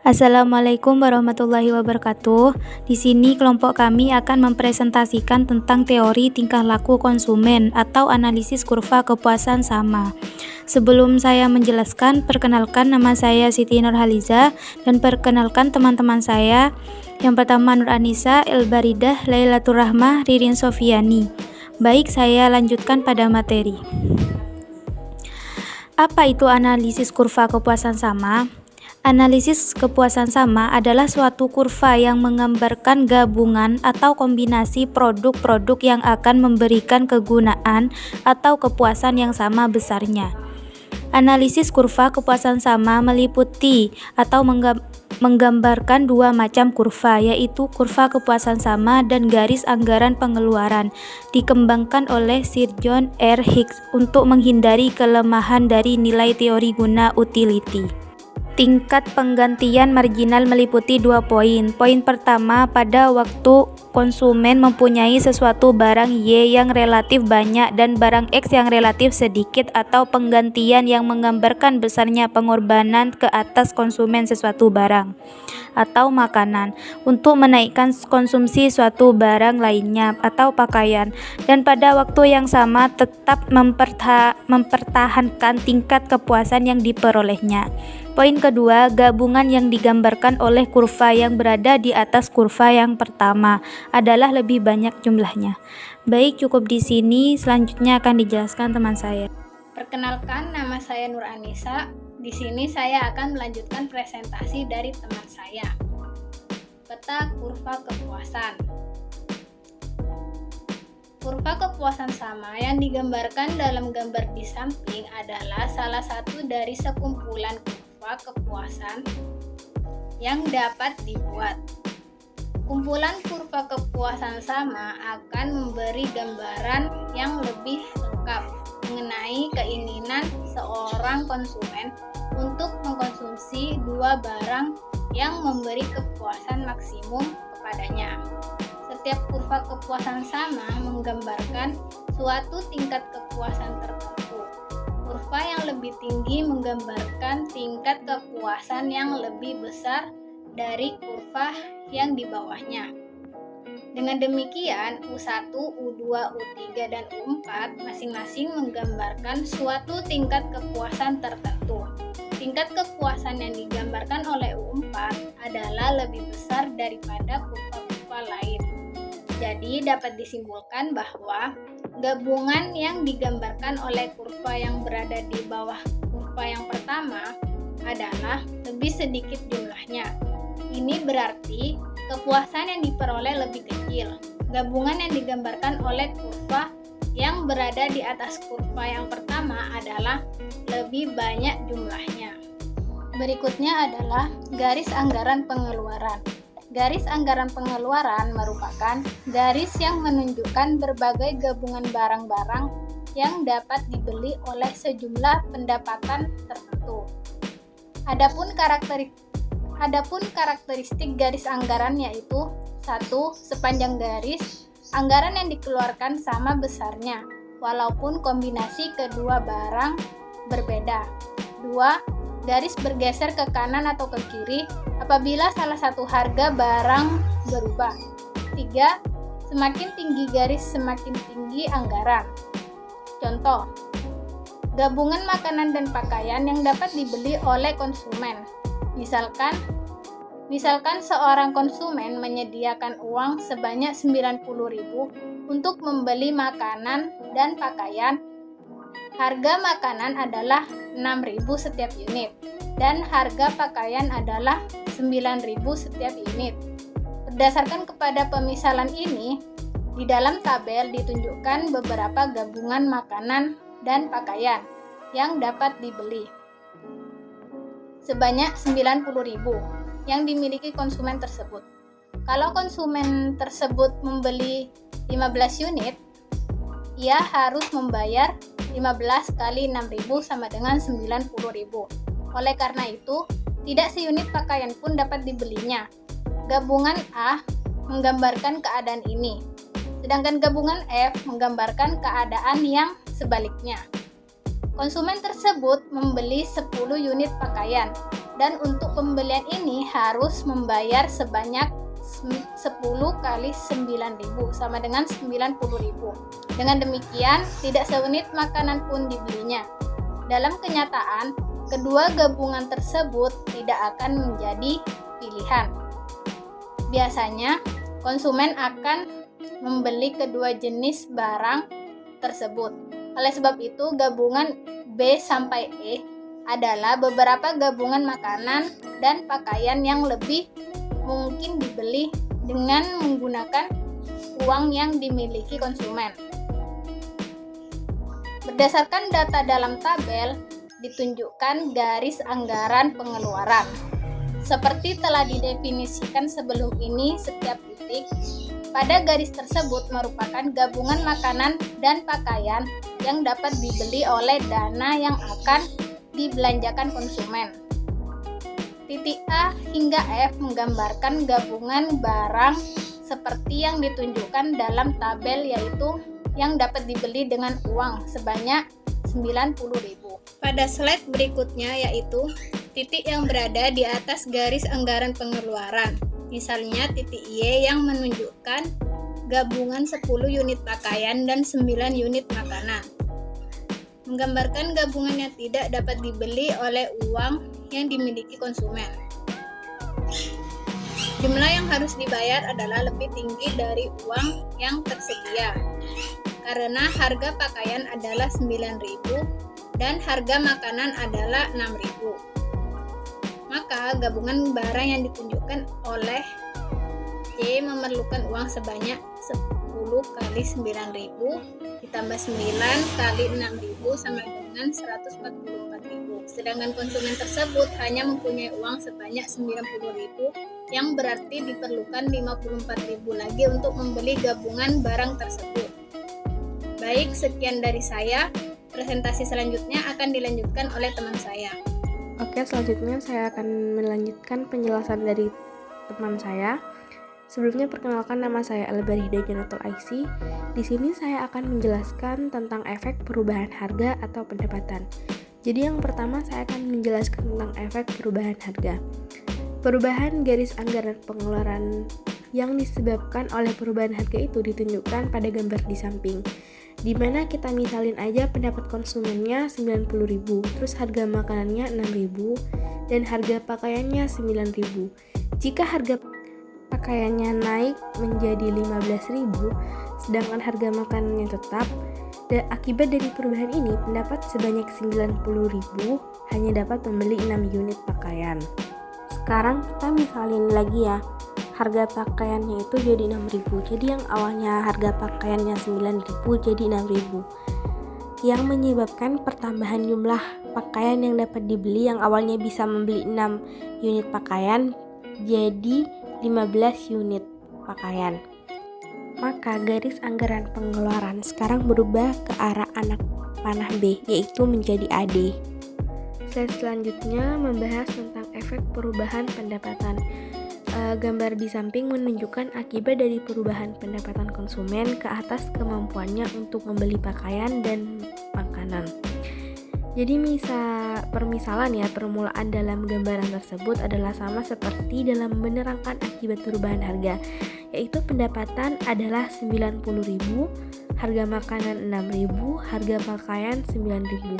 Assalamualaikum warahmatullahi wabarakatuh. Di sini kelompok kami akan mempresentasikan tentang teori tingkah laku konsumen atau analisis kurva kepuasan sama. Sebelum saya menjelaskan, perkenalkan nama saya Siti Nurhaliza dan perkenalkan teman-teman saya. Yang pertama Nur Anissa, Elbaridah, Lailatul Rahmah, Ririn Sofiani. Baik, saya lanjutkan pada materi. Apa itu analisis kurva kepuasan sama? Analisis kepuasan sama adalah suatu kurva yang menggambarkan gabungan atau kombinasi produk-produk yang akan memberikan kegunaan atau kepuasan yang sama besarnya. Analisis kurva kepuasan sama meliputi atau menggambarkan dua macam kurva, yaitu kurva kepuasan sama dan garis anggaran pengeluaran, dikembangkan oleh Sir John R. Hicks untuk menghindari kelemahan dari nilai teori guna utility. Tingkat penggantian marginal meliputi 2 poin. Poin pertama, pada waktu konsumen mempunyai sesuatu barang Y yang relatif banyak dan barang X yang relatif sedikit, atau penggantian yang menggambarkan besarnya pengorbanan ke atas konsumen sesuatu barang atau makanan untuk menaikkan konsumsi suatu barang lainnya atau pakaian, dan pada waktu yang sama tetap mempertahankan tingkat kepuasan yang diperolehnya. Poin kedua, gabungan yang digambarkan oleh kurva yang berada di atas kurva yang pertama adalah lebih banyak jumlahnya. Baik, cukup di sini. Selanjutnya akan dijelaskan teman saya. Perkenalkan, nama saya Nur Anissa. Di sini saya akan melanjutkan presentasi dari teman saya. Peta kurva kepuasan. Kurva kepuasan sama yang digambarkan dalam gambar di samping adalah salah satu dari sekumpulan kurva kepuasan yang dapat dibuat. Kumpulan kurva kepuasan sama akan memberi gambaran yang lebih lengkap mengenai keinginan seorang konsumen untuk mengkonsumsi dua barang yang memberi kepuasan maksimum kepadanya. Setiap kurva kepuasan sama menggambarkan suatu tingkat kepuasan tertentu. Kurva yang lebih tinggi menggambarkan tingkat kepuasan yang lebih besar dari kurva yang di bawahnya. Dengan demikian, U1, U2, U3, dan U4 masing-masing menggambarkan suatu tingkat kepuasan tertentu. Tingkat kepuasan yang digambarkan oleh U4 adalah lebih besar daripada kurva-kurva lain. Jadi dapat disimpulkan bahwa gabungan yang digambarkan oleh kurva yang berada di bawah kurva yang pertama adalah lebih sedikit jumlahnya. Ini berarti kepuasan yang diperoleh lebih kecil. Gabungan yang digambarkan oleh kurva yang berada di atas kurva yang pertama adalah lebih banyak jumlahnya. Berikutnya adalah garis anggaran pengeluaran. Garis anggaran pengeluaran merupakan garis yang menunjukkan berbagai gabungan barang-barang yang dapat dibeli oleh sejumlah pendapatan tertentu. Adapun karakteristik garis anggaran yaitu: 1. Sepanjang garis, anggaran yang dikeluarkan sama besarnya, walaupun kombinasi kedua barang berbeda. 2. Garis bergeser ke kanan atau ke kiri apabila salah satu harga barang berubah. 3. Semakin tinggi garis, semakin tinggi anggaran. Contoh, gabungan makanan dan pakaian yang dapat dibeli oleh konsumen. Misalkan seorang konsumen menyediakan uang sebanyak 90.000 untuk membeli makanan dan pakaian. Harga makanan adalah 6.000 setiap unit dan harga pakaian adalah 9.000 setiap unit. Berdasarkan kepada pemisalan ini, di dalam tabel ditunjukkan beberapa gabungan makanan dan pakaian yang dapat dibeli sebanyak 90.000 yang dimiliki konsumen tersebut. Kalau konsumen tersebut membeli 15 unit, ia harus membayar 15 kali 6.000 sama dengan 90.000. Oleh karena itu, tidak seunit pakaian pun dapat dibelinya. Gabungan A menggambarkan keadaan ini, sedangkan gabungan F menggambarkan keadaan yang sebaliknya. Konsumen tersebut membeli 10 unit pakaian, dan untuk pembelian ini ini harus membayar sebanyak 10 kali 9.000 sama dengan 90.000. Dengan demikian, tidak seunit makanan pun dibelinya. Dalam kenyataan, kedua gabungan tersebut tidak akan menjadi pilihan. Biasanya, konsumen akan membeli kedua jenis barang tersebut. Oleh sebab itu, gabungan B sampai E adalah beberapa gabungan makanan dan pakaian yang lebih mungkin dibeli dengan menggunakan uang yang dimiliki konsumen. Berdasarkan data dalam tabel, ditunjukkan garis anggaran pengeluaran. Seperti telah didefinisikan sebelum ini, setiap titik pada garis tersebut merupakan gabungan makanan dan pakaian yang dapat dibeli oleh dana yang akan dibelanjakan konsumen. Titik A hingga F menggambarkan gabungan barang seperti yang ditunjukkan dalam tabel, yaitu yang dapat dibeli dengan uang sebanyak 90.000. Pada slide berikutnya yaitu titik yang berada di atas garis anggaran pengeluaran. Misalnya titik Y yang menunjukkan gabungan 10 unit pakaian dan 9 unit makanan. Menggambarkan gabungan yang tidak dapat dibeli oleh uang yang dimiliki konsumen. Jumlah yang harus dibayar adalah lebih tinggi dari uang yang tersedia. Karena harga pakaian adalah 9.000 dan harga makanan adalah 6.000. Maka gabungan barang yang ditunjukkan oleh C memerlukan uang sebanyak 10 kali 9.000 ditambah 9 kali 6.000 sama dengan 144.000. Sedangkan konsumen tersebut hanya mempunyai uang sebanyak 90.000, yang berarti diperlukan 54.000 lagi untuk membeli gabungan barang tersebut. Baik, sekian dari saya. Presentasi selanjutnya akan dilanjutkan oleh teman saya. Oke, selanjutnya saya akan melanjutkan penjelasan dari teman saya. Sebelumnya perkenalkan, nama saya Elbarida Janatul Aisy. Di sini saya akan menjelaskan tentang efek perubahan harga atau pendapatan. Jadi yang pertama saya akan menjelaskan tentang efek perubahan harga. Perubahan garis anggaran pengeluaran yang disebabkan oleh perubahan harga itu ditunjukkan pada gambar di samping, di mana kita misalin aja pendapat konsumennya 90.000, terus harga makanannya 6.000 dan harga pakaiannya 9.000. Jika harga pakaiannya naik menjadi 15.000, sedangkan harga makanannya tetap, dan akibat dari perubahan ini pendapat sebanyak 90.000 hanya dapat membeli 6 unit pakaian. Sekarang kita misalin lagi ya, harga pakaiannya itu jadi 6.000. Jadi yang awalnya harga pakaiannya 9.000 jadi 6.000. Yang menyebabkan pertambahan jumlah pakaian yang dapat dibeli yang awalnya bisa membeli 6 unit pakaian jadi 15 unit pakaian. Maka garis anggaran pengeluaran sekarang berubah ke arah anak panah B, yaitu menjadi AD. Slide selanjutnya membahas tentang efek perubahan pendapatan. Gambar di samping menunjukkan akibat dari perubahan pendapatan konsumen ke atas kemampuannya untuk membeli pakaian dan makanan. Jadi permisalan ya, permulaan dalam gambaran tersebut adalah sama seperti dalam menerangkan akibat perubahan harga, yaitu pendapatan adalah 90.000, harga makanan 6.000, harga pakaian 9.000.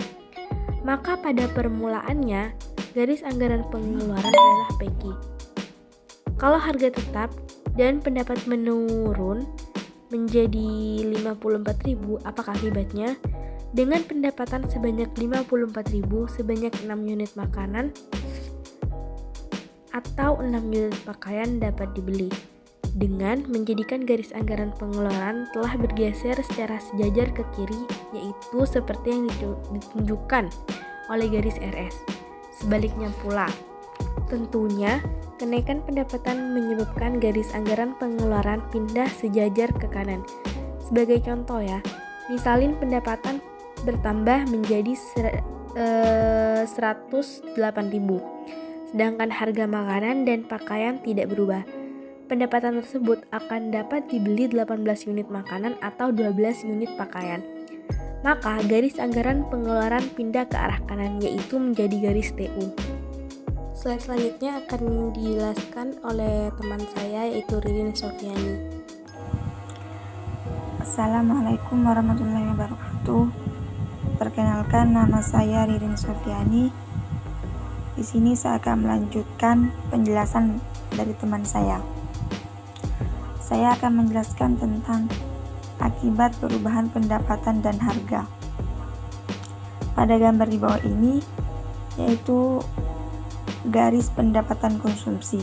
Maka pada permulaannya, garis anggaran pengeluaran adalah PQ. Kalau harga tetap dan pendapat menurun menjadi 54.000, apakah akibatnya? Dengan pendapatan sebanyak 54.000, sebanyak 6 unit makanan atau 6 unit pakaian dapat dibeli. Dengan menjadikan garis anggaran pengeluaran telah bergeser secara sejajar ke kiri, yaitu seperti yang ditunjukkan oleh garis RS. Sebaliknya pula, tentunya kenaikan pendapatan menyebabkan garis anggaran pengeluaran pindah sejajar ke kanan. Sebagai contoh ya, misalin pendapatan bertambah menjadi 108.000, sedangkan harga makanan dan pakaian tidak berubah. Pendapatan tersebut akan dapat dibeli 18 unit makanan atau 12 unit pakaian. Maka garis anggaran pengeluaran pindah ke arah kanan, yaitu menjadi garis TU. Slide selanjutnya akan dijelaskan oleh teman saya yaitu Ririn Sofiani. Assalamualaikum warahmatullahi wabarakatuh. Perkenalkan, nama saya Ririn Sofiani. Di sini saya akan melanjutkan penjelasan dari teman saya. Saya akan menjelaskan tentang akibat perubahan pendapatan dan harga. Pada gambar di bawah ini yaitu garis pendapatan konsumsi.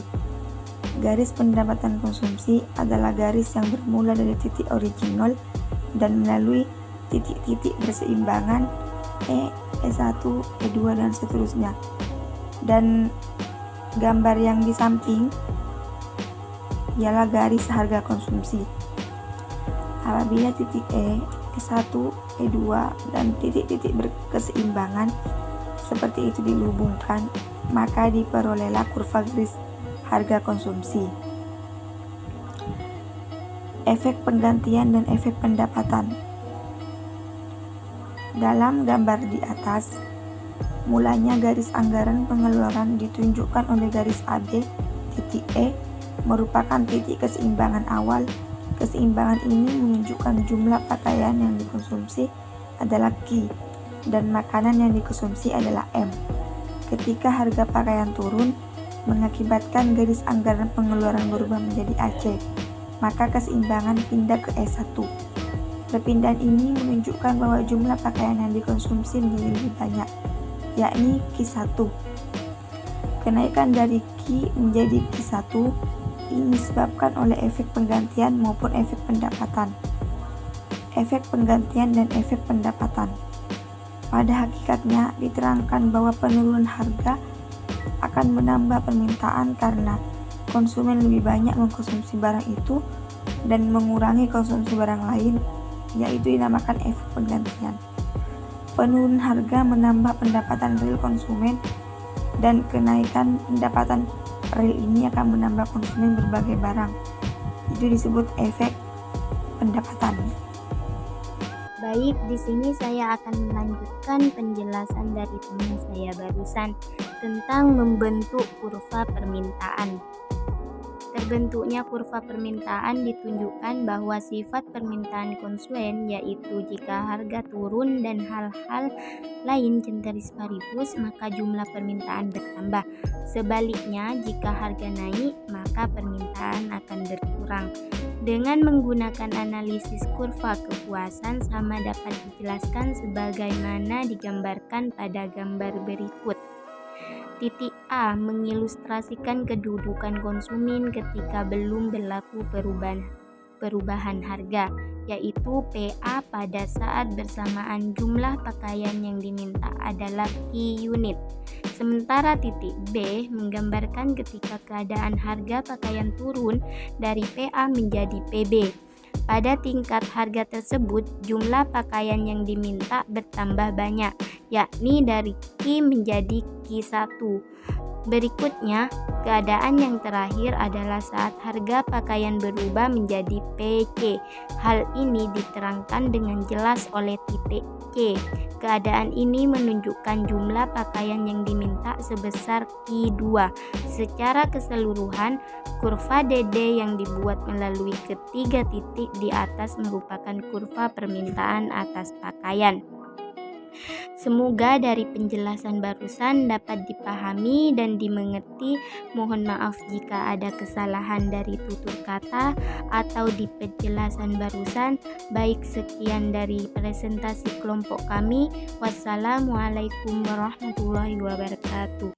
Garis pendapatan konsumsi adalah garis yang bermula dari titik original dan melalui titik-titik berseimbangan E1, E2 dan seterusnya. Dan gambar yang di samping ialah garis harga konsumsi. Apabila titik E1, E2 dan titik-titik berkeseimbangan seperti itu dihubungkan, maka diperolehlah kurva garis harga konsumsi. Efek penggantian dan efek pendapatan. Dalam gambar di atas, mulanya garis anggaran pengeluaran ditunjukkan oleh garis AB. Titik E merupakan titik keseimbangan awal. Keseimbangan ini menunjukkan jumlah pakaian yang dikonsumsi adalah Q dan makanan yang dikonsumsi adalah M. Ketika harga pakaian turun, mengakibatkan garis anggaran pengeluaran berubah menjadi AC, maka keseimbangan pindah ke E1. Perpindahan ini menunjukkan bahwa jumlah pakaian yang dikonsumsi menjadi lebih banyak, yakni Q1. Kenaikan dari Q menjadi Q1 ini disebabkan oleh efek penggantian maupun efek pendapatan. Efek penggantian dan efek pendapatan. Pada hakikatnya diterangkan bahwa penurunan harga akan menambah permintaan karena konsumen lebih banyak mengkonsumsi barang itu dan mengurangi konsumsi barang lain, yaitu dinamakan efek penggantian. Penurunan harga menambah pendapatan real konsumen dan kenaikan pendapatan real ini akan menambah konsumen berbagai barang. Itu disebut efek pendapatan. Baik, di sini saya akan melanjutkan penjelasan dari teman saya barusan tentang membentuk kurva permintaan. Terbentuknya kurva permintaan ditunjukkan bahwa sifat permintaan konsumen yaitu jika harga turun dan hal-hal lain ceteris paribus maka jumlah permintaan bertambah. Sebaliknya, jika harga naik maka permintaan akan berkurang. Dengan menggunakan analisis kurva kepuasan sama dapat dijelaskan sebagaimana digambarkan pada gambar berikut. Titik A mengilustrasikan kedudukan konsumen ketika belum berlaku perubahan harga, yaitu PA pada saat bersamaan jumlah pakaian yang diminta adalah Q unit. Sementara titik B menggambarkan ketika keadaan harga pakaian turun dari PA menjadi PB. Pada tingkat harga tersebut, jumlah pakaian yang diminta bertambah banyak, yakni dari Q menjadi Q1. Berikutnya, keadaan yang terakhir adalah saat harga pakaian berubah menjadi PC. Hal ini diterangkan dengan jelas oleh titik C. Keadaan ini menunjukkan jumlah pakaian yang diminta sebesar Q2. Secara keseluruhan, kurva DD yang dibuat melalui ketiga titik di atas merupakan kurva permintaan atas pakaian. Semoga dari penjelasan barusan dapat dipahami dan dimengerti. Mohon maaf jika ada kesalahan dari tutur kata atau di penjelasan barusan. Baik, sekian dari presentasi kelompok kami. Wassalamualaikum warahmatullahi wabarakatuh.